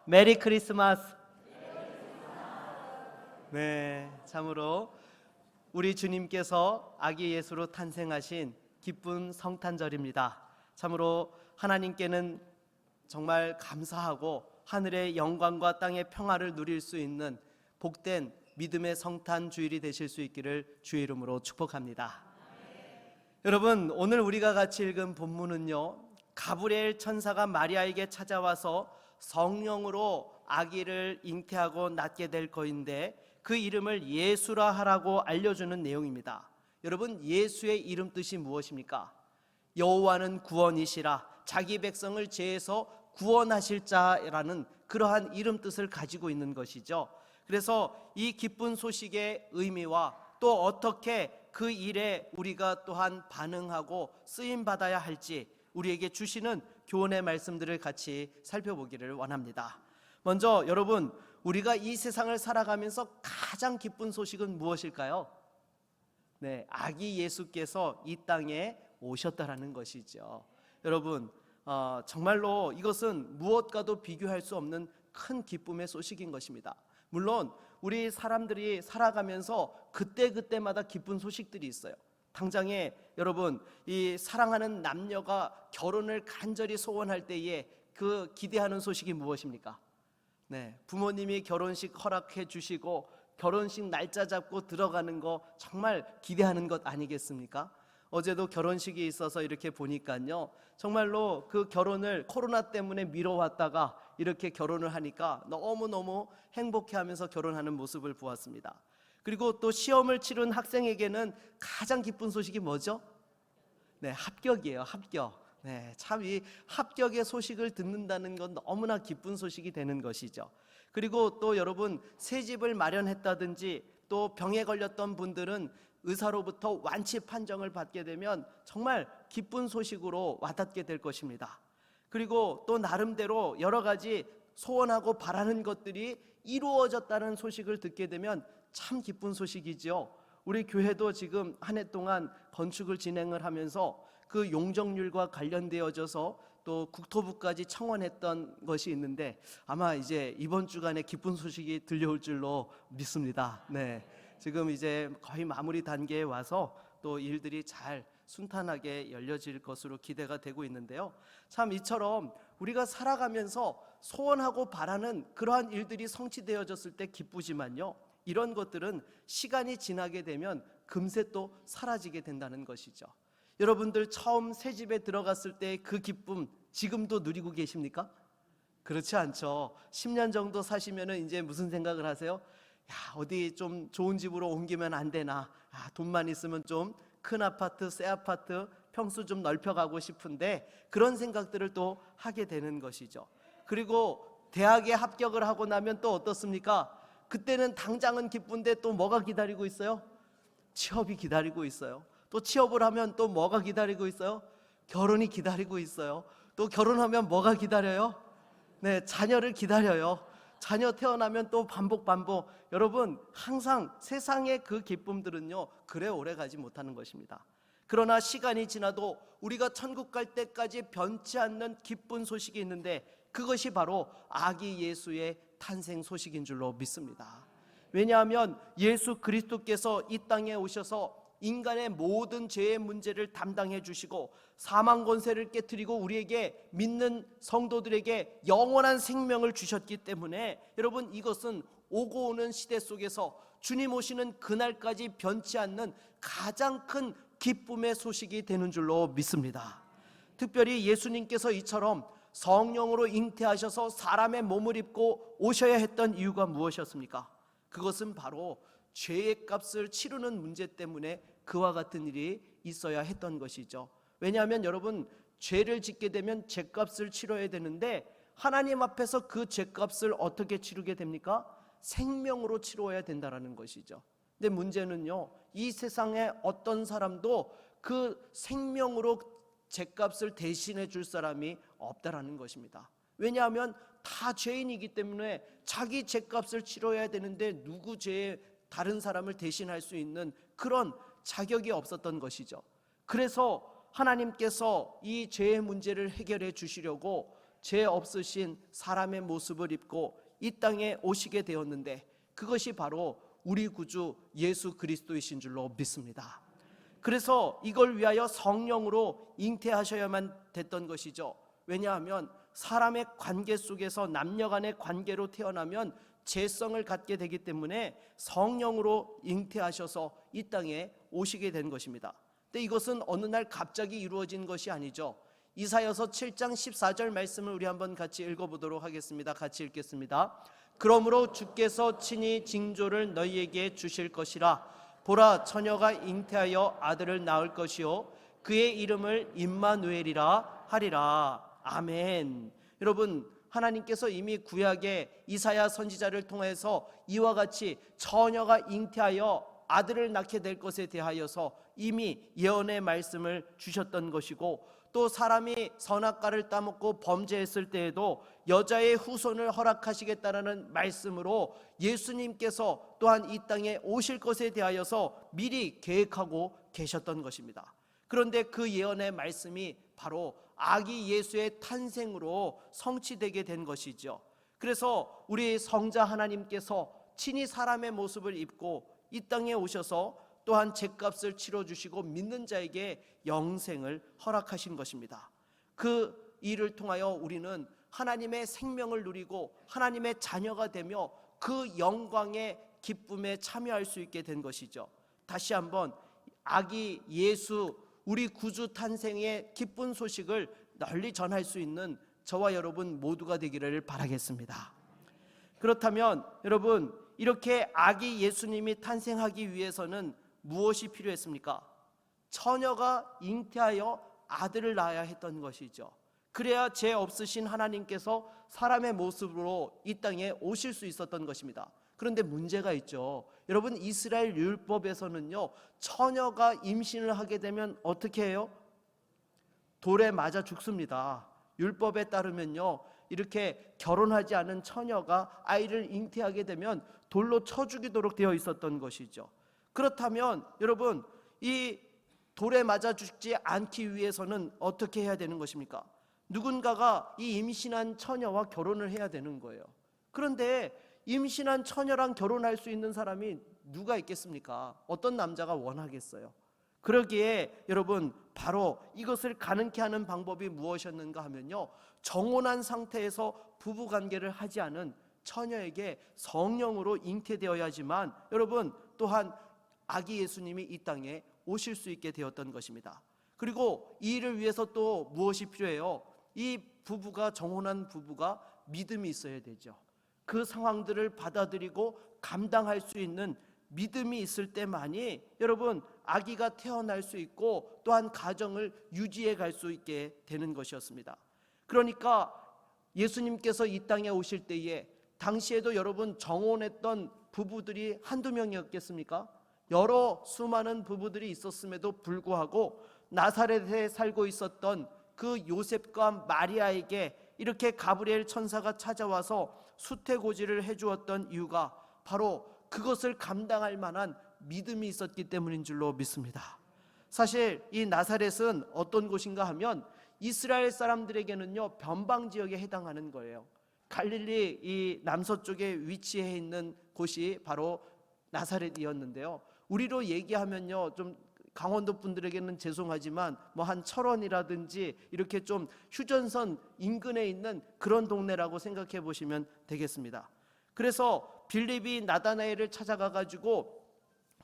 메리 크리스마스. 네, 참으로 우리 주님께서 아기 예수로 탄생하신 기쁜 성탄절입니다. 참으로 하나님께는 정말 감사하고 하늘의 영광과 땅의 평화를 누릴 수 있는 복된 믿음의 성탄 주일이 되실 수 있기를 주의 이름으로 축복합니다. 여러분, 오늘 우리가 같이 읽은 본문은요, 가브리엘 천사가 마리아에게 찾아와서 성령으로 아기를 잉태하고 낳게 될 거인데 그 이름을 예수라 하라고 알려주는 내용입니다. 여러분, 예수의 이름 뜻이 무엇입니까? 여호와는 구원이시라, 자기 백성을 죄에서 구원하실 자라는 그러한 이름 뜻을 가지고 있는 것이죠. 그래서 이 기쁜 소식의 의미와 또 어떻게 그 일에 우리가 또한 반응하고 쓰임 받아야 할지 우리에게 주시는 교훈의 말씀들을 같이 살펴보기를 원합니다. 먼저 여러분, 우리가 이 세상을 살아가면서 가장 기쁜 소식은 무엇일까요? 네, 아기 예수께서 이 땅에 오셨다라는 것이죠. 여러분, 정말로 이것은 무엇과도 비교할 수 없는 큰 기쁨의 소식인 것입니다. 물론 우리 사람들이 살아가면서 그때그때마다 기쁜 소식들이 있어요. 당장에 여러분, 이 사랑하는 남녀가 결혼을 간절히 소원할 때에 그 기대하는 소식이 무엇입니까? 네, 부모님이 결혼식 허락해 주시고 결혼식 날짜 잡고 들어가는 거 정말 기대하는 것 아니겠습니까? 어제도 결혼식이 있어서 이렇게 보니까요, 정말로 그 결혼을 코로나 때문에 미뤄왔다가 이렇게 결혼을 하니까 너무너무 행복해하면서 결혼하는 모습을 보았습니다. 그리고 또 시험을 치른 학생에게는 가장 기쁜 소식이 뭐죠? 네, 합격이에요. 합격. 네, 참 이 합격의 소식을 듣는다는 건 너무나 기쁜 소식이 되는 것이죠. 그리고 또 여러분, 새 집을 마련했다든지 또 병에 걸렸던 분들은 의사로부터 완치 판정을 받게 되면 정말 기쁜 소식으로 와닿게 될 것입니다. 그리고 또 나름대로 여러 가지 소원하고 바라는 것들이 이루어졌다는 소식을 듣게 되면 참 기쁜 소식이죠. 우리 교회도 지금 한 해 동안 건축을 진행을 하면서 그 용적률과 관련되어져서 또 국토부까지 청원했던 것이 있는데 아마 이제 이번 주간에 기쁜 소식이 들려올 줄로 믿습니다. 네, 지금 이제 거의 마무리 단계에 와서 또 일들이 잘 순탄하게 열려질 것으로 기대가 되고 있는데요, 참 이처럼 우리가 살아가면서 소원하고 바라는 그러한 일들이 성취되어졌을 때 기쁘지만요, 이런 것들은 시간이 지나게 되면 금세 또 사라지게 된다는 것이죠. 여러분들 처음 새 집에 들어갔을 때 그 기쁨 지금도 누리고 계십니까? 그렇지 않죠. 10년 정도 사시면은 이제 무슨 생각을 하세요? 야, 어디 좀 좋은 집으로 옮기면 안 되나? 돈만 있으면 좀 큰 아파트, 새 아파트, 평수 좀 넓혀가고 싶은데 그런 생각들을 또 하게 되는 것이죠. 그리고 대학에 합격을 하고 나면 또 어떻습니까? 그때는 당장은 기쁜데 또 뭐가 기다리고 있어요? 취업이 기다리고 있어요. 또 취업을 하면 또 뭐가 기다리고 있어요? 결혼이 기다리고 있어요. 또 결혼하면 뭐가 기다려요? 네, 자녀를 기다려요. 자녀 태어나면 또 반복. 여러분, 항상 세상의 그 기쁨들은요, 그래 오래 가지 못하는 것입니다. 그러나 시간이 지나도 우리가 천국 갈 때까지 변치 않는 기쁜 소식이 있는데 그것이 바로 아기 예수의 탄생 소식인 줄로 믿습니다. 왜냐하면 예수 그리스도께서 이 땅에 오셔서 인간의 모든 죄의 문제를 담당해 주시고 사망 권세를 깨뜨리고 우리에게 믿는 성도들에게 영원한 생명을 주셨기 때문에 여러분, 이것은 오고 오는 시대 속에서 주님 오시는 그날까지 변치 않는 가장 큰 기쁨의 소식이 되는 줄로 믿습니다. 특별히 예수님께서 이처럼 성령으로 잉태하셔서 사람의 몸을 입고 오셔야 했던 이유가 무엇이었습니까? 그것은 바로 죄의 값을 치르는 문제 때문에 그와 같은 일이 있어야 했던 것이죠. 왜냐하면 여러분, 죄를 짓게 되면 죄값을 치러야 되는데 하나님 앞에서 그 죄값을 어떻게 치르게 됩니까? 생명으로 치러야 된다는 것이죠. 근데 문제는요, 이 세상에 어떤 사람도 그 생명으로 죄값을 대신해 줄 사람이 없다라는 것입니다. 왜냐하면 다 죄인이기 때문에 자기 죄값을 치러야 되는데 누구 죄에 다른 사람을 대신할 수 있는 그런 자격이 없었던 것이죠. 그래서 하나님께서 이 죄의 문제를 해결해 주시려고 죄 없으신 사람의 모습을 입고 이 땅에 오시게 되었는데, 그것이 바로 우리 구주 예수 그리스도이신 줄로 믿습니다. 그래서 이걸 위하여 성령으로 잉태하셔야만 됐던 것이죠. 왜냐하면 사람의 관계 속에서 남녀 간의 관계로 태어나면 죄성을 갖게 되기 때문에 성령으로 잉태하셔서 이 땅에 오시게 된 것입니다. 근데 이것은 어느 날 갑자기 이루어진 것이 아니죠. 이사야서 7장 14절 말씀을 우리 한번 같이 읽어보도록 하겠습니다. 같이 읽겠습니다. 그러므로 주께서 친히 징조를 너희에게 주실 것이라. 보라, 처녀가 잉태하여 아들을 낳을 것이요 그의 이름을 임마누엘이라 하리라. 아멘. 여러분, 하나님께서 이미 구약의 이사야 선지자를 통해서 이와 같이 처녀가 잉태하여 아들을 낳게 될 것에 대하여서 이미 예언의 말씀을 주셨던 것이고, 또 사람이 선악과를 따먹고 범죄했을 때에도 여자의 후손을 허락하시겠다라는 말씀으로 예수님께서 또한 이 땅에 오실 것에 대하여서 미리 계획하고 계셨던 것입니다. 그런데 그 예언의 말씀이 바로 아기 예수의 탄생으로 성취되게 된 것이죠. 그래서 우리 성자 하나님께서 친히 사람의 모습을 입고 이 땅에 오셔서 또한 죗값을 치러주시고 믿는 자에게 영생을 허락하신 것입니다. 그 일을 통하여 우리는 하나님의 생명을 누리고 하나님의 자녀가 되며 그 영광의 기쁨에 참여할 수 있게 된 것이죠. 다시 한번 아기 예수, 우리 구주 탄생의 기쁜 소식을 널리 전할 수 있는 저와 여러분 모두가 되기를 바라겠습니다. 그렇다면 여러분, 이렇게 아기 예수님이 탄생하기 위해서는 무엇이 필요했습니까? 처녀가 잉태하여 아들을 낳아야 했던 것이죠. 그래야 죄 없으신 하나님께서 사람의 모습으로 이 땅에 오실 수 있었던 것입니다. 그런데 문제가 있죠. 여러분, 이스라엘 율법에서는요, 처녀가 임신을 하게 되면 어떻게 해요? 돌에 맞아 죽습니다. 율법에 따르면요, 이렇게 결혼하지 않은 처녀가 아이를 잉태하게 되면 돌로 쳐 죽이도록 되어 있었던 것이죠. 그렇다면 여러분, 이 돌에 맞아 죽지 않기 위해서는 어떻게 해야 되는 것입니까? 누군가가 이 임신한 처녀와 결혼을 해야 되는 거예요. 그런데 임신한 처녀랑 결혼할 수 있는 사람이 누가 있겠습니까? 어떤 남자가 원하겠어요? 그러기에 여러분, 바로 이것을 가능케 하는 방법이 무엇이었는가 하면요, 정혼한 상태에서 부부관계를 하지 않은 처녀에게 성령으로 잉태되어야지만 여러분, 또한 아기 예수님이 이 땅에 오실 수 있게 되었던 것입니다. 그리고 이 일을 위해서 또 무엇이 필요해요? 이 부부가, 정혼한 부부가 믿음이 있어야 되죠. 그 상황들을 받아들이고 감당할 수 있는 믿음이 있을 때만이 여러분, 아기가 태어날 수 있고 또한 가정을 유지해 갈 수 있게 되는 것이었습니다. 그러니까 예수님께서 이 땅에 오실 때에 당시에도 여러분, 정혼했던 부부들이 한두 명이었겠습니까? 여러 수많은 부부들이 있었음에도 불구하고 나사렛에 살고 있었던 그 요셉과 마리아에게 이렇게 가브리엘 천사가 찾아와서 수태고지를 해주었던 이유가 바로 그것을 감당할 만한 믿음이 있었기 때문인 줄로 믿습니다. 사실 이 나사렛은 어떤 곳인가 하면 이스라엘 사람들에게는요, 변방 지역에 해당하는 거예요. 갈릴리 이 남서쪽에 위치해 있는 곳이 바로 나사렛이었는데요, 우리로 얘기하면요, 좀 강원도 분들에게는 죄송하지만 뭐 한 철원이라든지 이렇게 좀 휴전선 인근에 있는 그런 동네라고 생각해 보시면 되겠습니다. 그래서 빌립이 나다나엘을 찾아가 가지고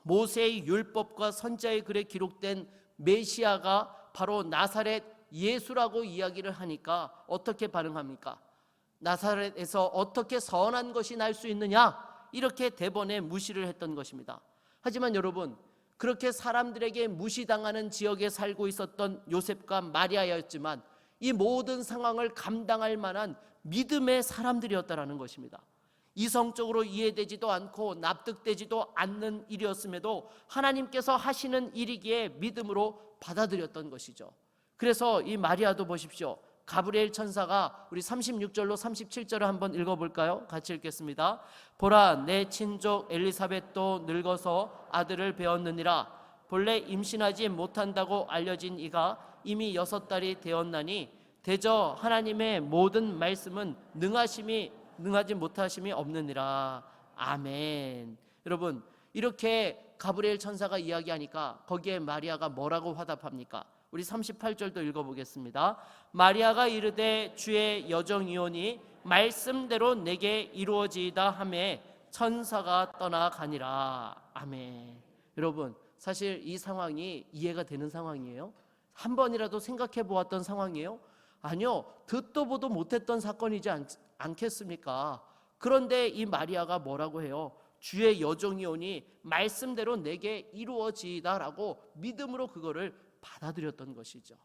모세의 율법과 선지자의 글에 기록된 메시아가 바로 나사렛 예수라고 이야기를 하니까 어떻게 반응합니까? 나사렛에서 어떻게 선한 것이 날 수 있느냐? 이렇게 대번에 무시를 했던 것입니다. 하지만 여러분, 그렇게 사람들에게 무시당하는 지역에 살고 있었던 요셉과 마리아였지만 이 모든 상황을 감당할 만한 믿음의 사람들이었다라는 것입니다. 이성적으로 이해되지도 않고 납득되지도 않는 일이었음에도 하나님께서 하시는 일이기에 믿음으로 받아들였던 것이죠. 그래서 이 마리아도 보십시오. 가브리엘 천사가 우리 36절로 37절을 한번 읽어볼까요? 같이 읽겠습니다. 보라, 내 친족 엘리사벳도 늙어서 아들을 배었느니라. 본래 임신하지 못한다고 알려진 이가 이미 6달이 되었나니 대저 하나님의 모든 말씀은 능하지 못하심이 없느니라. 아멘. 여러분, 이렇게 가브리엘 천사가 이야기하니까 거기에 마리아가 뭐라고 화답합니까? 우리 38절도 읽어보겠습니다. 마리아가 이르되 주의 여정이오니 말씀대로 내게 이루어지이다 하매 천사가 떠나가니라. 아멘. 여러분, 사실 이 상황이 이해가 되는 상황이에요? 한 번이라도 생각해 보았던 상황이에요? 아니요, 듣도 보도 못했던 사건이지 않겠습니까? 그런데 이 마리아가 뭐라고 해요? 주의 여종이오니 말씀대로 내게 이루어지이다라고 믿음으로 그거를 받아들였던 것이죠.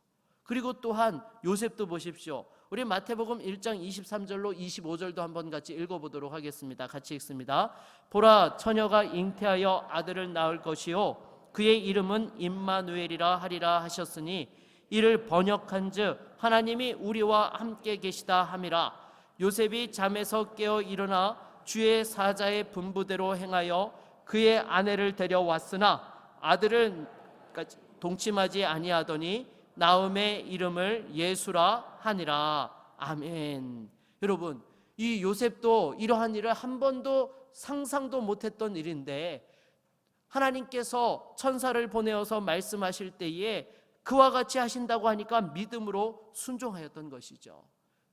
그리고 또한 요셉도 보십시오. 우리 마태복음 1장 23절로 25절도 한번 같이 읽어보도록 하겠습니다. 같이 읽습니다. 보라, 처녀가 잉태하여 아들을 낳을 것이요 그의 이름은 임마누엘이라 하리라 하셨으니 이를 번역한즉 하나님이 우리와 함께 계시다 함이라. 요셉이 잠에서 깨어 일어나 주의 사자의 분부대로 행하여 그의 아내를 데려왔으나 아들을 동침하지 아니하더니 나음의 이름을 예수라 하니라. 아멘. 여러분, 이 요셉도 이러한 일을 한 번도 상상도 못했던 일인데 하나님께서 천사를 보내어서 말씀하실 때에 그와 같이 하신다고 하니까 믿음으로 순종하였던 것이죠.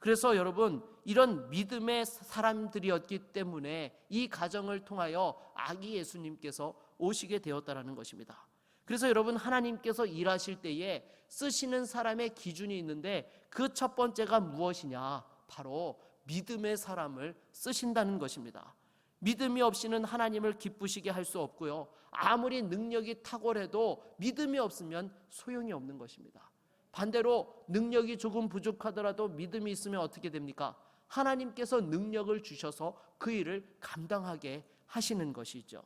그래서 여러분, 이런 믿음의 사람들이었기 때문에 이 가정을 통하여 아기 예수님께서 오시게 되었다라는 것입니다. 그래서 여러분, 하나님께서 일하실 때에 쓰시는 사람의 기준이 있는데 그 첫 번째가 무엇이냐? 바로 믿음의 사람을 쓰신다는 것입니다. 믿음이 없이는 하나님을 기쁘시게 할 수 없고요, 아무리 능력이 탁월해도 믿음이 없으면 소용이 없는 것입니다. 반대로 능력이 조금 부족하더라도 믿음이 있으면 어떻게 됩니까? 하나님께서 능력을 주셔서 그 일을 감당하게 하시는 것이죠.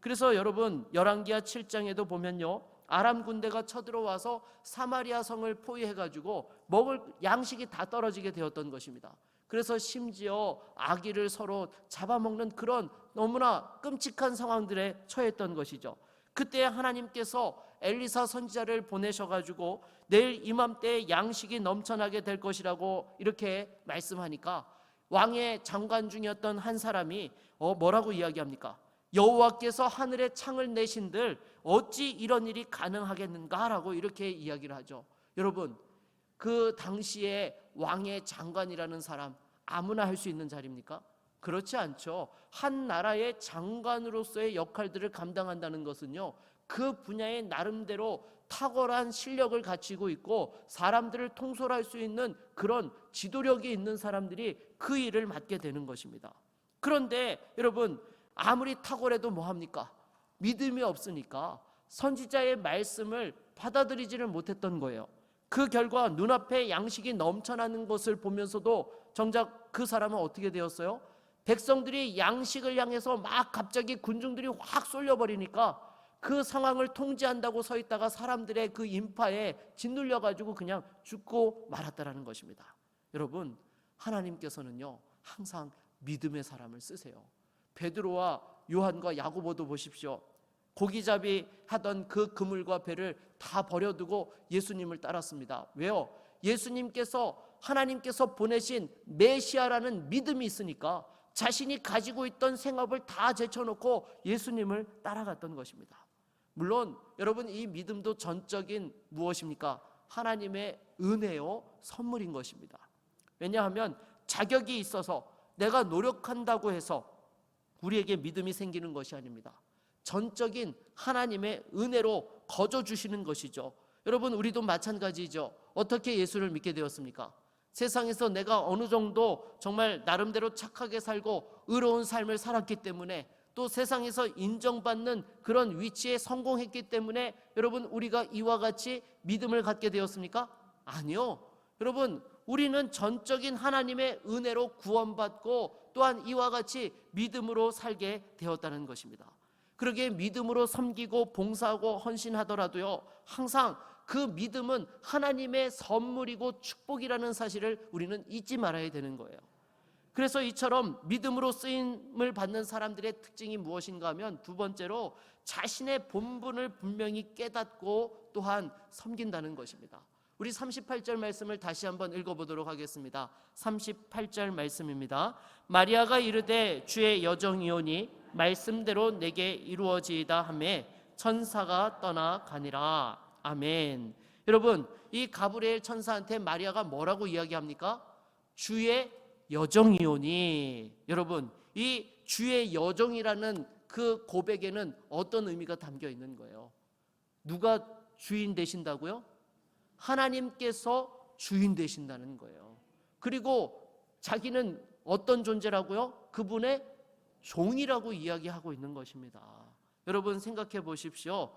그래서 여러분, 열왕기하 7장에도 보면요, 아람 군대가 쳐들어와서 사마리아 성을 포위해가지고 먹을 양식이 다 떨어지게 되었던 것입니다. 그래서 심지어 아기를 서로 잡아먹는 그런 너무나 끔찍한 상황들에 처했던 것이죠. 그때 하나님께서 엘리사 선지자를 보내셔가지고 내일 이맘때에 양식이 넘쳐나게 될 것이라고 이렇게 말씀하니까 왕의 장관 중이었던 한 사람이 뭐라고 이야기합니까? 여호와께서 하늘에 창을 내신들 어찌 이런 일이 가능하겠는가라고 이렇게 이야기를 하죠. 여러분, 그 당시에 왕의 장관이라는 사람 아무나 할 수 있는 자리입니까? 그렇지 않죠. 한 나라의 장관으로서의 역할들을 감당한다는 것은요, 그 분야의 나름대로 탁월한 실력을 갖추고 있고 사람들을 통솔할 수 있는 그런 지도력이 있는 사람들이 그 일을 맡게 되는 것입니다. 그런데 여러분, 아무리 탁월해도 뭐합니까? 믿음이 없으니까 선지자의 말씀을 받아들이지를 못했던 거예요. 그 결과 눈앞에 양식이 넘쳐나는 것을 보면서도 정작 그 사람은 어떻게 되었어요? 백성들이 양식을 향해서 막 갑자기 군중들이 확 쏠려버리니까 그 상황을 통제한다고 서 있다가 사람들의 그 인파에 짓눌려가지고 그냥 죽고 말았다라는 것입니다. 여러분, 하나님께서는요 항상 믿음의 사람을 쓰세요. 베드로와 요한과 야고보도 보십시오. 고기잡이 하던 그 그물과 배를 다 버려두고 예수님을 따랐습니다. 왜요? 예수님께서 하나님께서 보내신 메시아라는 믿음이 있으니까 자신이 가지고 있던 생업을 다 제쳐놓고 예수님을 따라갔던 것입니다. 물론 여러분, 이 믿음도 전적인 무엇입니까? 하나님의 은혜요 선물인 것입니다. 왜냐하면 자격이 있어서 내가 노력한다고 해서 우리에게 믿음이 생기는 것이 아닙니다. 전적인 하나님의 은혜로 거저 주시는 것이죠. 여러분, 우리도 마찬가지죠. 어떻게 예수를 믿게 되었습니까? 세상에서 내가 어느 정도 정말 나름대로 착하게 살고 의로운 삶을 살았기 때문에, 또 세상에서 인정받는 그런 위치에 성공했기 때문에 여러분, 우리가 이와 같이 믿음을 갖게 되었습니까? 아니요. 여러분, 우리는 전적인 하나님의 은혜로 구원받고 또한 이와 같이 믿음으로 살게 되었다는 것입니다. 그러기에 믿음으로 섬기고 봉사하고 헌신하더라도요, 항상 그 믿음은 하나님의 선물이고 축복이라는 사실을 우리는 잊지 말아야 되는 거예요. 그래서 이처럼 믿음으로 쓰임을 받는 사람들의 특징이 무엇인가 하면, 두 번째로 자신의 본분을 분명히 깨닫고 또한 섬긴다는 것입니다. 우리 38절 말씀을 다시 한번 읽어보도록 하겠습니다. 38절 말씀입니다. 마리아가 이르되 주의 여정이오니 말씀대로 내게 이루어지이다 하매 천사가 떠나가니라. 아멘. 여러분, 이 가브리엘 천사한테 마리아가 뭐라고 이야기합니까? 주의 여정이오니. 여러분, 이 주의 여정이라는 그 고백에는 어떤 의미가 담겨 있는 거예요? 누가 주인 되신다고요? 하나님께서 주인 되신다는 거예요. 그리고 자기는 어떤 존재라고요? 그분의 종이라고 이야기하고 있는 것입니다. 여러분 생각해 보십시오.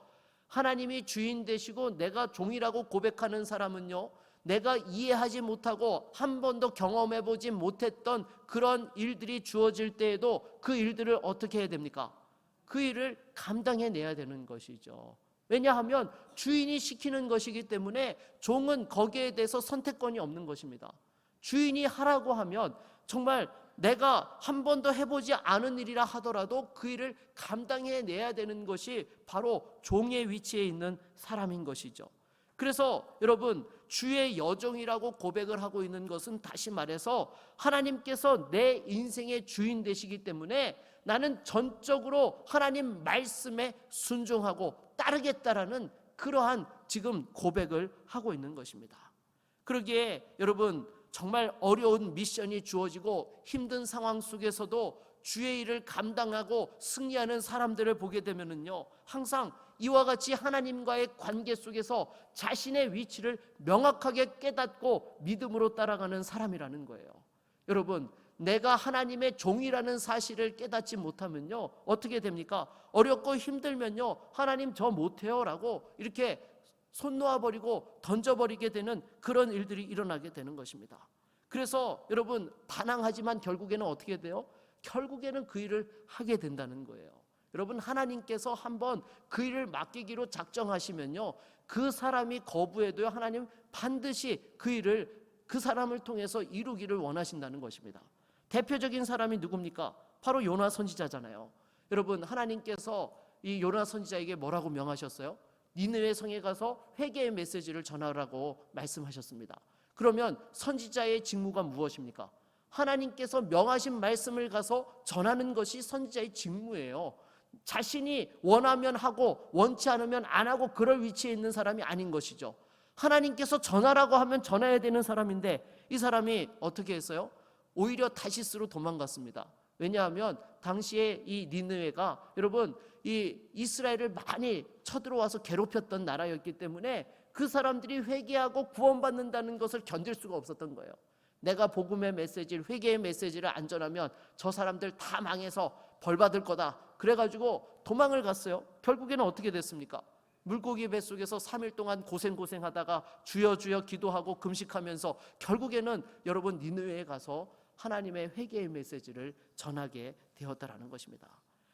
하나님이 주인 되시고 내가 종이라고 고백하는 사람은요, 내가 이해하지 못하고 한 번도 경험해 보지 못했던 그런 일들이 주어질 때에도 그 일들을 어떻게 해야 됩니까? 그 일을 감당해내야 되는 것이죠. 왜냐하면 주인이 시키는 것이기 때문에 종은 거기에 대해서 선택권이 없는 것입니다. 주인이 하라고 하면 정말 내가 한 번도 해보지 않은 일이라 하더라도 그 일을 감당해내야 되는 것이 바로 종의 위치에 있는 사람인 것이죠. 그래서 여러분, 주의 여종이라고 고백을 하고 있는 것은 다시 말해서 하나님께서 내 인생의 주인 되시기 때문에 나는 전적으로 하나님 말씀에 순종하고 따르겠다라는 그러한 지금 고백을 하고 있는 것입니다. 그러기에 여러분, 정말 어려운 미션이 주어지고 힘든 상황 속에서도 주의 일을 감당하고 승리하는 사람들을 보게 되면은요, 항상 이와 같이 하나님과의 관계 속에서 자신의 위치를 명확하게 깨닫고 믿음으로 따라가는 사람이라는 거예요. 여러분, 내가 하나님의 종이라는 사실을 깨닫지 못하면요, 어떻게 됩니까? 어렵고 힘들면요, 하나님 저 못해요 라고 이렇게 손 놓아버리고 던져버리게 되는 그런 일들이 일어나게 되는 것입니다. 그래서 여러분, 반항하지만 결국에는 어떻게 돼요? 결국에는 그 일을 하게 된다는 거예요. 여러분, 하나님께서 한번 그 일을 맡기기로 작정하시면요, 그 사람이 거부해도요, 하나님 반드시 그 일을 그 사람을 통해서 이루기를 원하신다는 것입니다. 대표적인 사람이 누굽니까? 바로 요나 선지자잖아요. 여러분, 하나님께서 이 요나 선지자에게 뭐라고 명하셨어요? 니느웨 성에 가서 회개의 메시지를 전하라고 말씀하셨습니다. 그러면 선지자의 직무가 무엇입니까? 하나님께서 명하신 말씀을 가서 전하는 것이 선지자의 직무예요. 자신이 원하면 하고 원치 않으면 안 하고 그럴 위치에 있는 사람이 아닌 것이죠. 하나님께서 전하라고 하면 전해야 되는 사람인데 이 사람이 어떻게 했어요? 오히려 다시스로 도망갔습니다. 왜냐하면 당시에 이 니느웨가 여러분, 이 이스라엘을 많이 쳐들어와서 괴롭혔던 나라였기 때문에 그 사람들이 회개하고 구원받는다는 것을 견딜 수가 없었던 거예요. 내가 복음의 메시지를, 회개의 메시지를 안 전하면 저 사람들 다 망해서 벌 받을 거다. 그래가지고 도망을 갔어요. 결국에는 어떻게 됐습니까? 물고기 뱃속에서 3일 동안 고생하다가 주여 주여 기도하고 금식하면서 결국에는 여러분, 니느웨에 가서 하나님의 회개의 메시지를 전하게 되었다라는 것입니다.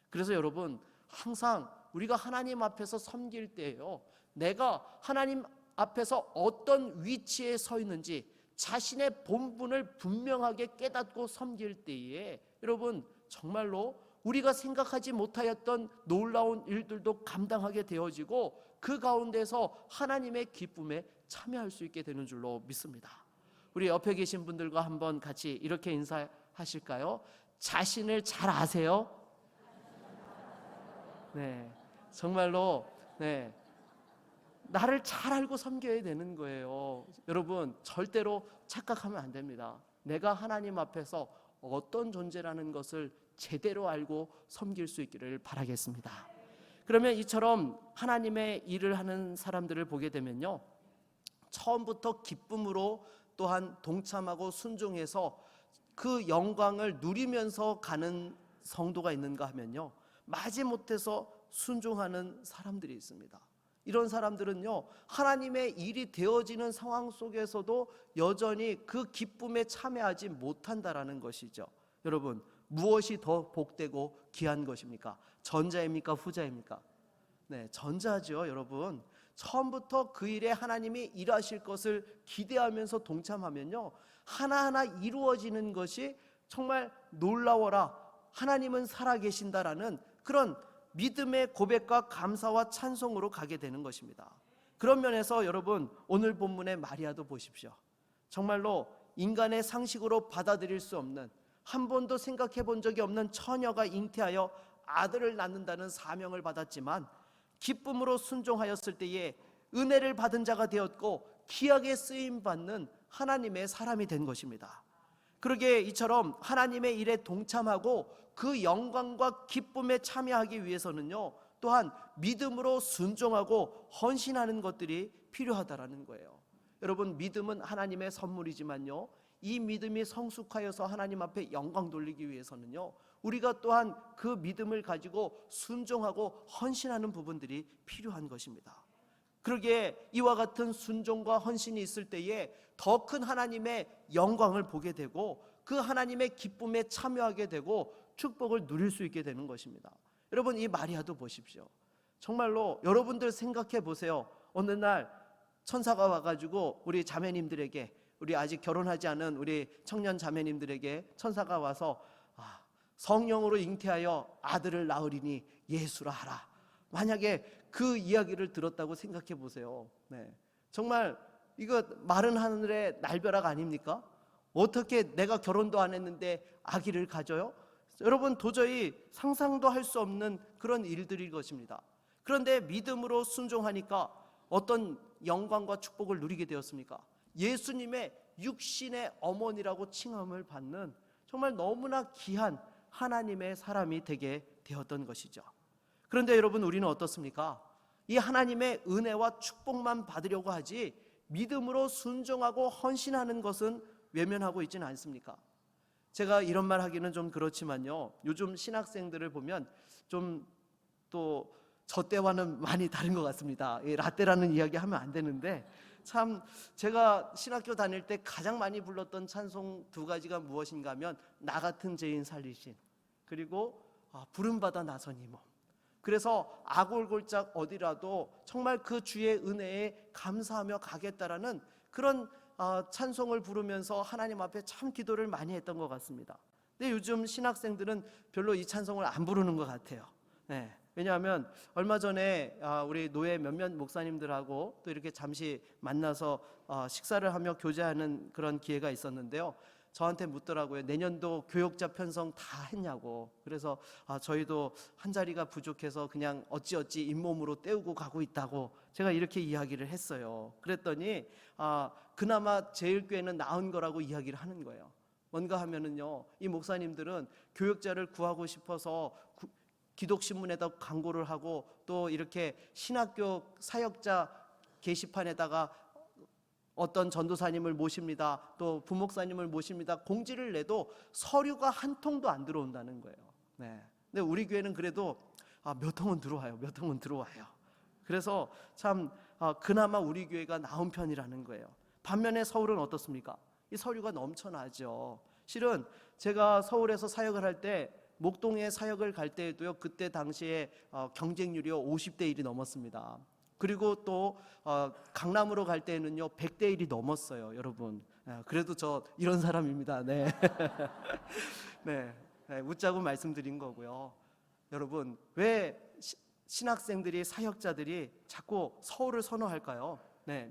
그래서 여러분, 항상 우리가 하나님 앞에서 섬길 때에요, 내가 하나님 앞에서 어떤 위치에 서 있는지 자신의 본분을 분명하게 깨닫고 섬길 때에 여러분, 정말로 우리가 생각하지 못하였던 놀라운 일들도 감당하게 되어지고 그 가운데서 하나님의 기쁨에 참여할 수 있게 되는 줄로 믿습니다. 우리 옆에 계신 분들과 한번 같이 이렇게 인사하실까요? 자신을 잘 아세요? 네, 정말로 네, 나를 잘 알고 섬겨야 되는 거예요. 여러분, 절대로 착각하면 안 됩니다. 내가 하나님 앞에서 어떤 존재라는 것을 제대로 알고 섬길 수 있기를 바라겠습니다. 그러면 이처럼 하나님의 일을 하는 사람들을 보게 되면요, 처음부터 기쁨으로 또한 동참하고 순종해서 그 영광을 누리면서 가는 성도가 있는가 하면요, 마지못해서 순종하는 사람들이 있습니다. 이런 사람들은요, 하나님의 일이 되어지는 상황 속에서도 여전히 그 기쁨에 참여하지 못한다라는 것이죠. 여러분, 무엇이 더 복되고 귀한 것입니까? 전자입니까? 후자입니까? 네, 전자죠. 여러분, 처음부터 그 일에 하나님이 일하실 것을 기대하면서 동참하면요, 하나하나 이루어지는 것이 정말 놀라워라, 하나님은 살아계신다라는 그런 믿음의 고백과 감사와 찬송으로 가게 되는 것입니다. 그런 면에서 여러분, 오늘 본문의 마리아도 보십시오. 정말로 인간의 상식으로 받아들일 수 없는, 한 번도 생각해 본 적이 없는 처녀가 잉태하여 아들을 낳는다는 사명을 받았지만 기쁨으로 순종하였을 때에 은혜를 받은 자가 되었고 귀하게 쓰임받는 하나님의 사람이 된 것입니다. 그러기에 이처럼 하나님의 일에 동참하고 그 영광과 기쁨에 참여하기 위해서는요, 또한 믿음으로 순종하고 헌신하는 것들이 필요하다라는 거예요. 여러분, 믿음은 하나님의 선물이지만요, 이 믿음이 성숙하여서 하나님 앞에 영광 돌리기 위해서는요, 우리가 또한 그 믿음을 가지고 순종하고 헌신하는 부분들이 필요한 것입니다. 그러기에 이와 같은 순종과 헌신이 있을 때에 더 큰 하나님의 영광을 보게 되고 그 하나님의 기쁨에 참여하게 되고 축복을 누릴 수 있게 되는 것입니다. 여러분, 이 마리아도 보십시오. 정말로 여러분들 생각해 보세요. 어느 날 천사가 와가지고 우리 자매님들에게, 우리 아직 결혼하지 않은 우리 청년 자매님들에게 천사가 와서 성령으로 잉태하여 아들을 낳으리니 예수라 하라. 만약에 그 이야기를 들었다고 생각해 보세요. 정말 이거 마른 하늘의 날벼락 아닙니까? 어떻게 내가 결혼도 안 했는데 아기를 가져요? 여러분, 도저히 상상도 할 수 없는 그런 일들일 것입니다. 그런데 믿음으로 순종하니까 어떤 영광과 축복을 누리게 되었습니까? 예수님의 육신의 어머니라고 칭함을 받는 정말 너무나 귀한 하나님의 사람이 되게 되었던 것이죠. 그런데 여러분, 우리는 어떻습니까? 이 하나님의 은혜와 축복만 받으려고 하지 믿음으로 순종하고 헌신하는 것은 외면하고 있지는 않습니까? 제가 이런 말 하기는 좀 그렇지만요, 요즘 신학생들을 보면 좀 또 저 때와는 많이 다른 것 같습니다. 라떼라는 이야기 하면 안 되는데, 참 제가 신학교 다닐 때 가장 많이 불렀던 찬송 두 가지가 무엇인가 하면 나 같은 죄인 살리신, 그리고 부름받아 나선 이 몸. 그래서 아골골짝 어디라도 정말 그 주의 은혜에 감사하며 가겠다라는 그런 찬송을 부르면서 하나님 앞에 참 기도를 많이 했던 것 같습니다. 근데 요즘 신학생들은 별로 이 찬송을 안 부르는 것 같아요. 왜냐하면 얼마 전에 우리 노예 몇몇 목사님들하고 또 이렇게 잠시 만나서 식사를 하며 교제하는 그런 기회가 있었는데요, 저한테 묻더라고요. 내년도 교역자 편성 다 했냐고. 그래서 저희도 한 자리가 부족해서 그냥 어찌어찌 잇몸으로 때우고 가고 있다고 제가 이렇게 이야기를 했어요. 그랬더니 그나마 제일교회는 나은 거라고 이야기를 하는 거예요. 뭔가 하면은요, 이 목사님들은 교역자를 구하고 싶어서 기독신문에다 광고를 하고 또 이렇게 신학교 사역자 게시판에다가 어떤 전도사님을 모십니다, 또 부목사님을 모십니다 공지를 내도 서류가 한 통도 안 들어온다는 거예요. 근데 우리 교회는 그래도 몇 통은 들어와요. 몇 통은 들어와요. 그래서 참 그나마 우리 교회가 나은 편이라는 거예요. 반면에 서울은 어떻습니까? 이 서류가 넘쳐나죠. 실은 제가 서울에서 사역을 할 때, 목동에 사역을 갈 때에도요, 그때 당시에 경쟁률이 50대 1이 넘었습니다. 그리고 또 강남으로 갈 때는요 100대 1이 넘었어요. 여러분, 그래도 저 이런 사람입니다. 웃자고 말씀드린 거고요. 여러분, 왜 신학생들이, 사역자들이 자꾸 서울을 선호할까요?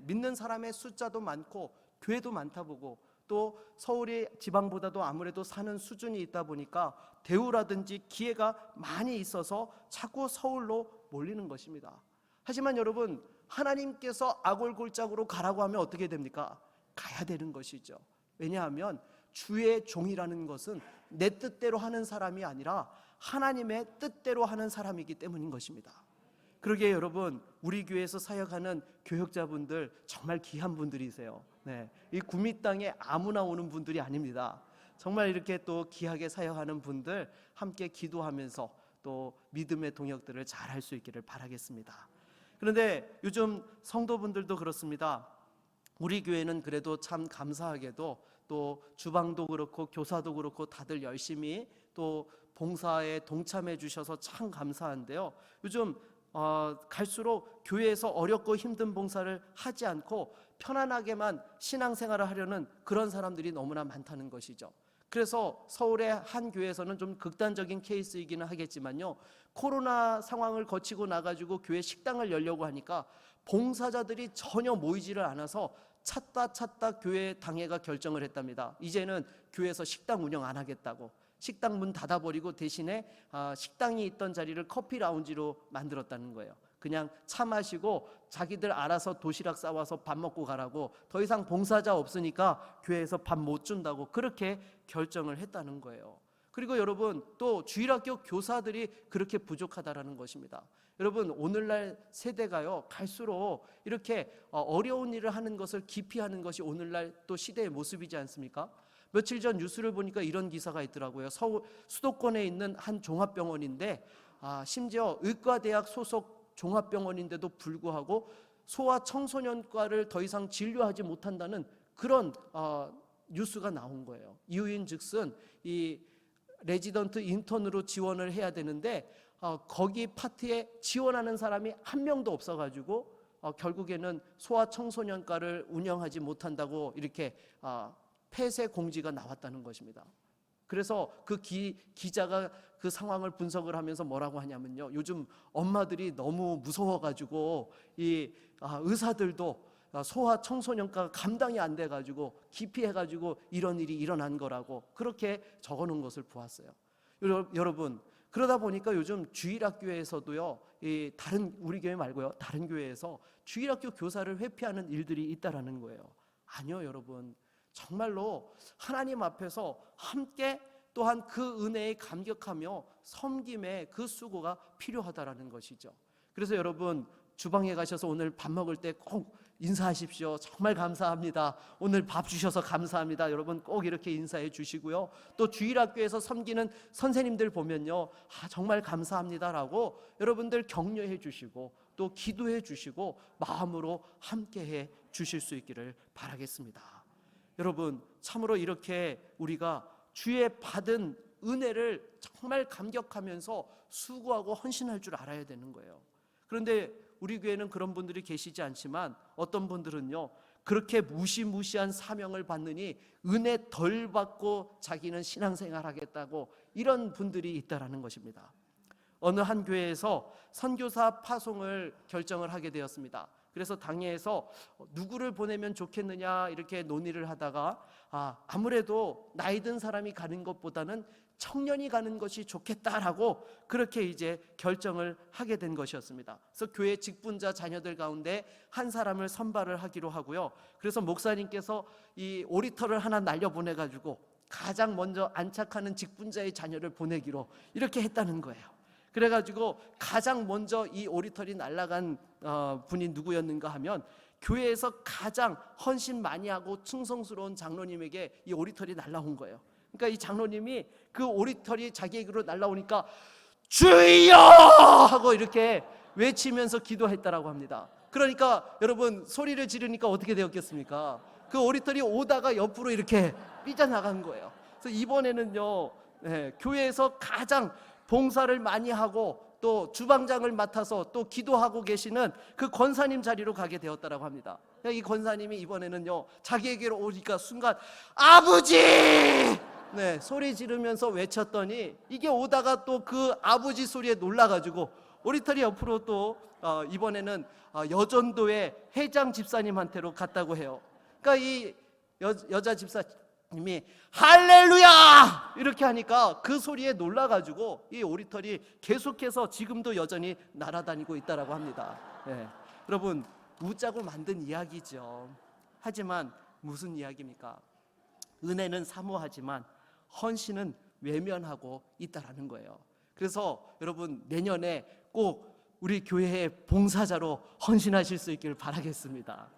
믿는 사람의 숫자도 많고 교회도 많다 보고, 또 서울이 지방보다도 아무래도 사는 수준이 있다 보니까 대우라든지 기회가 많이 있어서 자꾸 서울로 몰리는 것입니다. 하지만 여러분, 하나님께서 아골골짝으로 가라고 하면 어떻게 됩니까? 가야 되는 것이죠. 왜냐하면 주의 종이라는 것은 내 뜻대로 하는 사람이 아니라 하나님의 뜻대로 하는 사람이기 때문인 것입니다. 그러기에 여러분, 우리 교회에서 사역하는 교역자분들 정말 귀한 분들이세요. 이 구미 땅에 아무나 오는 분들이 아닙니다. 정말 이렇게 또 귀하게 사역하는 분들 함께 기도하면서 또 믿음의 동역들을 잘 할 수 있기를 바라겠습니다. 그런데 요즘 성도분들도 그렇습니다. 우리 교회는 그래도 참 감사하게도 또 주방도 그렇고 교사도 그렇고 다들 열심히 또 봉사에 동참해 주셔서 참 감사한데요, 요즘 갈수록 교회에서 어렵고 힘든 봉사를 하지 않고 편안하게만 신앙생활을 하려는 그런 사람들이 너무나 많다는 것이죠. 그래서 서울의 한 교회에서는 좀 극단적인 케이스이기는 하겠지만요, 코로나 상황을 거치고 나가지고 교회 식당을 열려고 하니까 봉사자들이 전혀 모이지를 않아서 찾다 교회 당회가 결정을 했답니다. 이제는 교회에서 식당 운영 안 하겠다고. 식당 문 닫아버리고 대신에 식당이 있던 자리를 커피 라운지로 만들었다는 거예요. 그냥 차 마시고 자기들 알아서 도시락 싸와서 밥 먹고 가라고, 더 이상 봉사자 없으니까 교회에서 밥 못 준다고 그렇게 결정을 했다는 거예요. 그리고 여러분, 또 주일학교 교사들이 그렇게 부족하다라는 것입니다. 여러분, 오늘날 세대가요 갈수록 이렇게 어려운 일을 하는 것을 기피하는 것이 오늘날 또 시대의 모습이지 않습니까? 며칠 전 뉴스를 보니까 이런 기사가 있더라고요. 서울 수도권에 있는 한 종합병원인데 심지어 의과대학 소속 종합병원인데도 불구하고 소아 청소년과를 더 이상 진료하지 못한다는 그런 뉴스가 나온 거예요. 이유인즉슨 이 레지던트 인턴으로 지원을 해야 되는데 거기 파트에 지원하는 사람이 한 명도 없어가지고 결국에는 소아 청소년과를 운영하지 못한다고 이렇게 폐쇄 공지가 나왔다는 것입니다. 그래서 그 기자가 그 상황을 분석을 하면서 뭐라고 하냐면요, 요즘 엄마들이 너무 무서워가지고 이 의사들도 소아 청소년과 감당이 안 돼가지고 기피해가지고 이런 일이 일어난 거라고 그렇게 적어놓은 것을 보았어요. 여러분, 그러다 보니까 요즘 주일학교에서도요, 이 다른 우리 교회 말고요, 다른 교회에서 주일학교 교사를 회피하는 일들이 있다라는 거예요. 아니요, 여러분. 정말로 하나님 앞에서 함께 또한 그 은혜에 감격하며 섬김의 그 수고가 필요하다라는 것이죠. 그래서 여러분, 주방에 가셔서 오늘 밥 먹을 때 꼭 인사하십시오. 정말 감사합니다. 오늘 밥 주셔서 감사합니다. 여러분 꼭 이렇게 인사해 주시고요. 또 주일학교에서 섬기는 선생님들 보면요, 정말 감사합니다라고 여러분들 격려해 주시고 또 기도해 주시고 마음으로 함께해 주실 수 있기를 바라겠습니다. 여러분, 참으로 이렇게 우리가 주의 받은 은혜를 정말 감격하면서 수고하고 헌신할 줄 알아야 되는 거예요. 그런데 우리 교회는 그런 분들이 계시지 않지만 어떤 분들은요, 그렇게 무시무시한 사명을 받느니 은혜 덜 받고 자기는 신앙생활 하겠다고 이런 분들이 있다라는 것입니다. 어느 한 교회에서 선교사 파송을 결정을 하게 되었습니다. 그래서 당회에서 누구를 보내면 좋겠느냐 이렇게 논의를 하다가 아무래도 나이 든 사람이 가는 것보다는 청년이 가는 것이 좋겠다라고 그렇게 이제 결정을 하게 된 것이었습니다. 그래서 교회 직분자 자녀들 가운데 한 사람을 선발을 하기로 하고요. 그래서 목사님께서 이 오리터를 하나 날려보내가지고 가장 먼저 안착하는 직분자의 자녀를 보내기로 이렇게 했다는 거예요. 그래가지고 가장 먼저 이 오리털이 날아간 분이 누구였는가 하면 교회에서 가장 헌신 많이 하고 충성스러운 장로님에게 이 오리털이 날아온 거예요. 그러니까 이 장로님이 그 오리털이 자기에게로 날아오니까 주여! 하고 이렇게 외치면서 기도했다라고 합니다. 그러니까 여러분, 소리를 지르니까 어떻게 되었겠습니까? 그 오리털이 오다가 옆으로 이렇게 삐져나간 거예요. 그래서 이번에는요, 교회에서 가장 봉사를 많이 하고 또 주방장을 맡아서 또 기도하고 계시는 그 권사님 자리로 가게 되었다라고 합니다. 이 권사님이 이번에는요, 자기에게로 오니까 순간 아버지! 소리 지르면서 외쳤더니 이게 오다가 또 그 아버지 소리에 놀라가지고 오리털이 옆으로 또 이번에는 여전도의 회장 집사님한테로 갔다고 해요. 그러니까 이 여자 집사님이 할렐루야! 이렇게 하니까 그 소리에 놀라가지고 이 오리털이 계속해서 지금도 여전히 날아다니고 있다라고 합니다. 여러분, 웃자고 만든 이야기죠. 하지만 무슨 이야기입니까? 은혜는 사모하지만 헌신은 외면하고 있다라는 거예요. 그래서 여러분, 내년에 꼭 우리 교회의 봉사자로 헌신하실 수 있기를 바라겠습니다.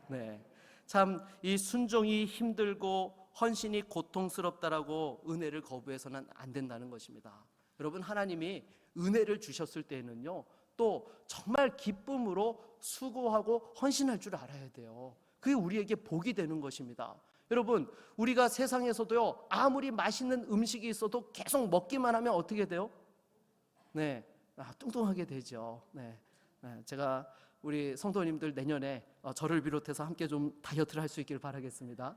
참 이 순종이 힘들고 헌신이 고통스럽다라고 은혜를 거부해서는 안 된다는 것입니다. 여러분, 하나님이 은혜를 주셨을 때에는요, 또 정말 기쁨으로 수고하고 헌신할 줄 알아야 돼요. 그게 우리에게 복이 되는 것입니다. 여러분, 우리가 세상에서도요, 아무리 맛있는 음식이 있어도 계속 먹기만 하면 어떻게 돼요? 뚱뚱하게 되죠. 제가 우리 성도님들 내년에 저를 비롯해서 함께 좀 다이어트를 할 수 있기를 바라겠습니다.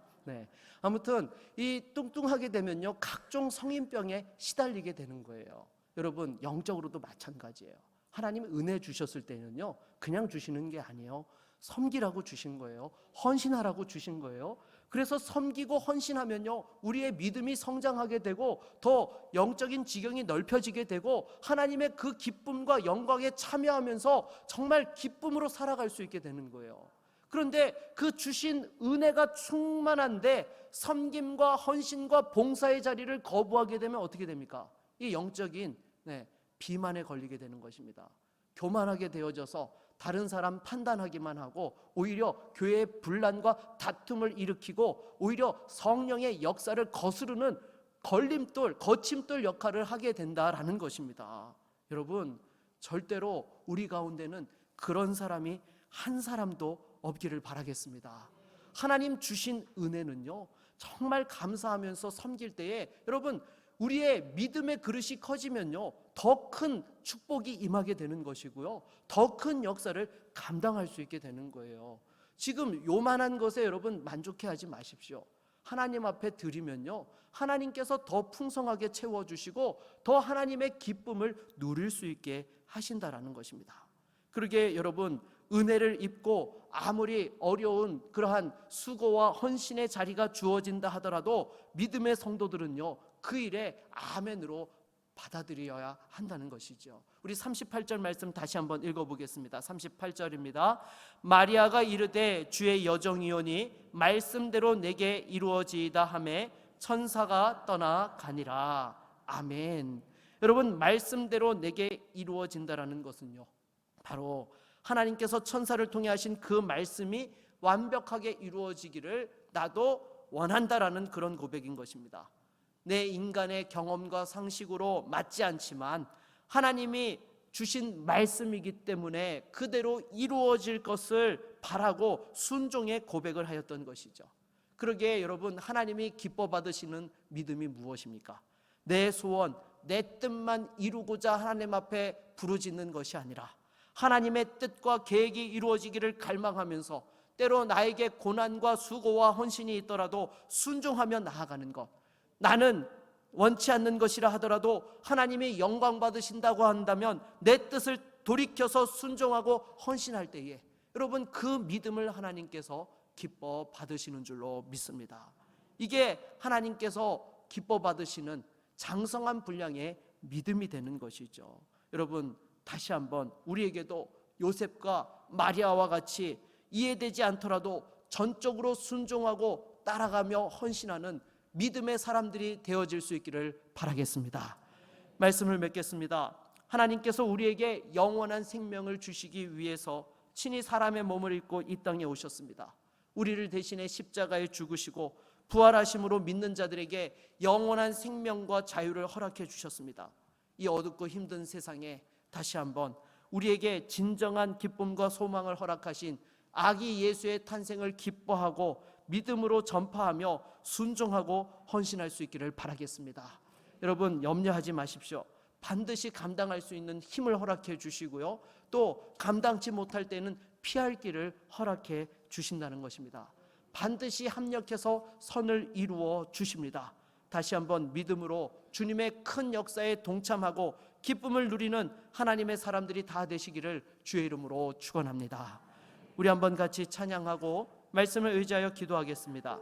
아무튼 이 뚱뚱하게 되면요, 각종 성인병에 시달리게 되는 거예요. 여러분, 영적으로도 마찬가지예요. 하나님이 은혜 주셨을 때는요, 그냥 주시는 게 아니에요. 섬기라고 주신 거예요. 헌신하라고 주신 거예요. 그래서 섬기고 헌신하면요, 우리의 믿음이 성장하게 되고 더 영적인 지경이 넓혀지게 되고 하나님의 그 기쁨과 영광에 참여하면서 정말 기쁨으로 살아갈 수 있게 되는 거예요. 그런데 그 주신 은혜가 충만한데 섬김과 헌신과 봉사의 자리를 거부하게 되면 어떻게 됩니까? 이 영적인 비만에 걸리게 되는 것입니다. 교만하게 되어져서 다른 사람 판단하기만 하고 오히려 교회의 분란과 다툼을 일으키고 오히려 성령의 역사를 거스르는 걸림돌, 거침돌 역할을 하게 된다라는 것입니다. 여러분, 절대로 우리 가운데는 그런 사람이 한 사람도 없기를 바라겠습니다. 하나님 주신 은혜는요, 정말 감사하면서 섬길 때에 여러분, 우리의 믿음의 그릇이 커지면요, 더 큰 축복이 임하게 되는 것이고요, 더 큰 역사를 감당할 수 있게 되는 거예요. 지금 요만한 것에 여러분 만족해하지 마십시오. 하나님 앞에 드리면요, 하나님께서 더 풍성하게 채워주시고 더 하나님의 기쁨을 누릴 수 있게 하신다라는 것입니다. 그러게 여러분, 은혜를 입고 아무리 어려운 그러한 수고와 헌신의 자리가 주어진다 하더라도 믿음의 성도들은요, 그 일에 아멘으로 받아들여야 한다는 것이죠. 우리 38절 말씀 다시 한번 읽어보겠습니다. 38절입니다. 마리아가 이르되 주의 여정이오니 말씀대로 내게 이루어지이다 하매 천사가 떠나가니라. 아멘. 여러분, 말씀대로 내게 이루어진다라는 것은요, 바로 하나님께서 천사를 통해 하신 그 말씀이 완벽하게 이루어지기를 나도 원한다라는 그런 고백인 것입니다. 내 인간의 경험과 상식으로 맞지 않지만 하나님이 주신 말씀이기 때문에 그대로 이루어질 것을 바라고 순종의 고백을 하였던 것이죠. 그러기에 여러분, 하나님이 기뻐 받으시는 믿음이 무엇입니까? 내 소원, 내 뜻만 이루고자 하나님 앞에 부르짖는 것이 아니라 하나님의 뜻과 계획이 이루어지기를 갈망하면서 때로 나에게 고난과 수고와 헌신이 있더라도 순종하며 나아가는 것, 나는 원치 않는 것이라 하더라도 하나님이 영광 받으신다고 한다면 내 뜻을 돌이켜서 순종하고 헌신할 때에 여러분, 그 믿음을 하나님께서 기뻐 받으시는 줄로 믿습니다. 이게 하나님께서 기뻐 받으시는 장성한 분량의 믿음이 되는 것이죠. 여러분, 다시 한번 우리에게도 요셉과 마리아와 같이 이해되지 않더라도 전적으로 순종하고 따라가며 헌신하는 믿음의 사람들이 되어질 수 있기를 바라겠습니다. 말씀을 맺겠습니다. 하나님께서 우리에게 영원한 생명을 주시기 위해서 친히 사람의 몸을 입고 이 땅에 오셨습니다. 우리를 대신해 십자가에 죽으시고 부활하심으로 믿는 자들에게 영원한 생명과 자유를 허락해 주셨습니다. 이 어둡고 힘든 세상에 다시 한번 우리에게 진정한 기쁨과 소망을 허락하신 아기 예수의 탄생을 기뻐하고 믿음으로 전파하며 순종하고 헌신할 수 있기를 바라겠습니다. 여러분, 염려하지 마십시오. 반드시 감당할 수 있는 힘을 허락해 주시고요, 또 감당치 못할 때는 피할 길을 허락해 주신다는 것입니다. 반드시 합력해서 선을 이루어 주십니다. 다시 한번 믿음으로 주님의 큰 역사에 동참하고 기쁨을 누리는 하나님의 사람들이 다 되시기를 주의 이름으로 축원합니다. 우리 한번 같이 찬양하고 말씀을 의지하여 기도하겠습니다.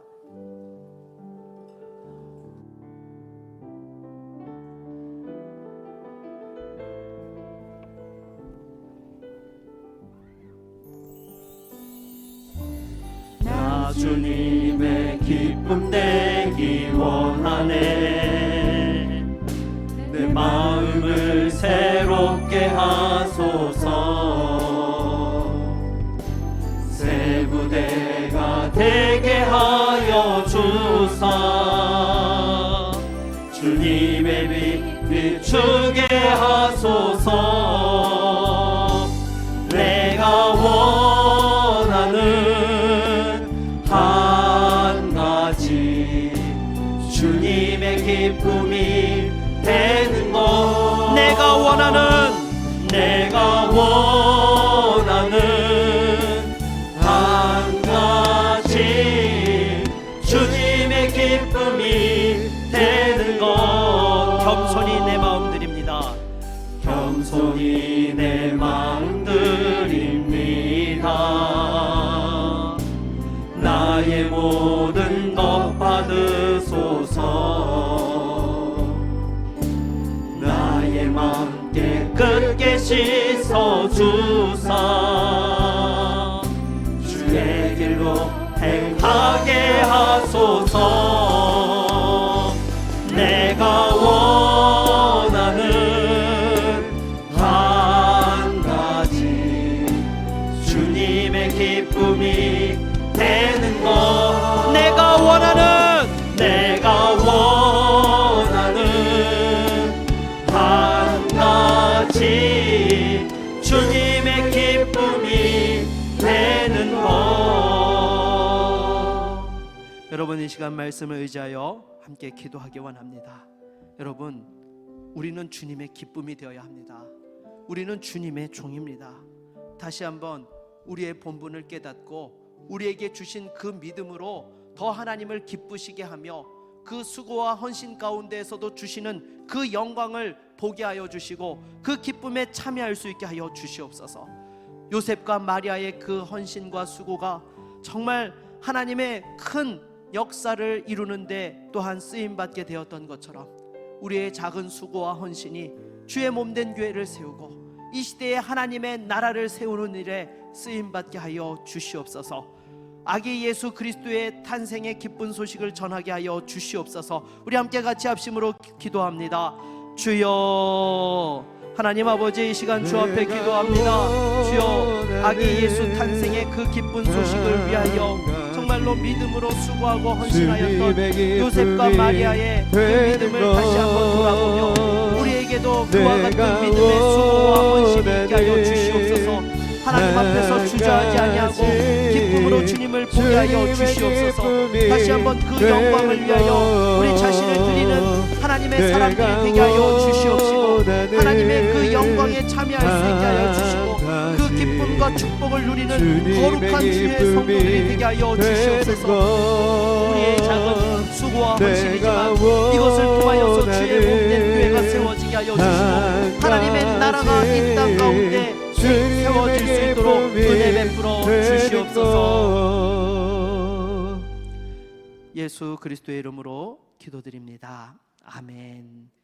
나 주님의 기쁨 되기 원하네. 내 마음을 새롭게 하소서. 새 부대가 되게 하여 주사. 주님의 빛 비추게 하소서. 내가 원하는 한 가지, 주님의 기쁨이 되는 것. 내가 원하는 한 가지, 주님의 기쁨이 되는 것. 겸손히 내 마음 드립니다. 겸손히 내 마음 드립니다. 함께 끝게 씻어주사 주의 길로 행하게 하소서. 내가 원하는 한 가지 주님의 기쁨이 되는 것. 내가 원하는 한 가지 주님의 기쁨이 되는 것. 여러분, 이 시간 말씀을 의지하여 함께 기도하기 원합니다. 여러분, 우리는 주님의 기쁨이 되어야 합니다. 우리는 주님의 종입니다. 다시 한번 우리의 본분을 깨닫고 우리에게 주신 그 믿음으로 더 하나님을 기쁘시게 하며 그 수고와 헌신 가운데에서도 주시는 그 영광을 보게 하여 주시고 그 기쁨에 참여할 수 있게 하여 주시옵소서. 요셉과 마리아의 그 헌신과 수고가 정말 하나님의 큰 역사를 이루는데 또한 쓰임받게 되었던 것처럼 우리의 작은 수고와 헌신이 주의 몸된 교회를 세우고 이 시대에 하나님의 나라를 세우는 일에 쓰임받게 하여 주시옵소서. 아기 예수 그리스도의 탄생의 기쁜 소식을 전하게 하여 주시옵소서. 우리 함께 같이 합심으로 기도합니다. 주여, 하나님 아버지, 이 시간 주 앞에 기도합니다. 주여, 아기 예수 탄생의 그 기쁜 소식을 위하여 정말로 믿음으로 수고하고 헌신하였던 요셉과 마리아의 그 믿음을 다시 한번 돌아보며 우리에게도 그와 같은 믿음의 수고와 헌신이 있게 하여 주시옵소서. 하나님 앞에서 주저하지 아니하고 기쁨으로 주님을 보게 하여 주시옵소서. 다시 한번 그 영광을 위하여 우리 자신을 드리는 하나님의 사람들이 되게 하여 주시옵시고 하나님의 그 영광에 참여할 수 있게 하여 주시고 그 기쁨과 축복을 누리는 거룩한 주의 성도들이 되게 하여 주시옵소서. 우리의 작은 수고와 헌신이지만 이것을 통하여서 주의 몸된 교회가 세워지게 하여 주시고 하나님의 나라가 이 땅 가운데 세워질 수 있도록 은혜 베풀어 주시옵소서. 예수 그리스도의 이름으로 기도드립니다. 아멘.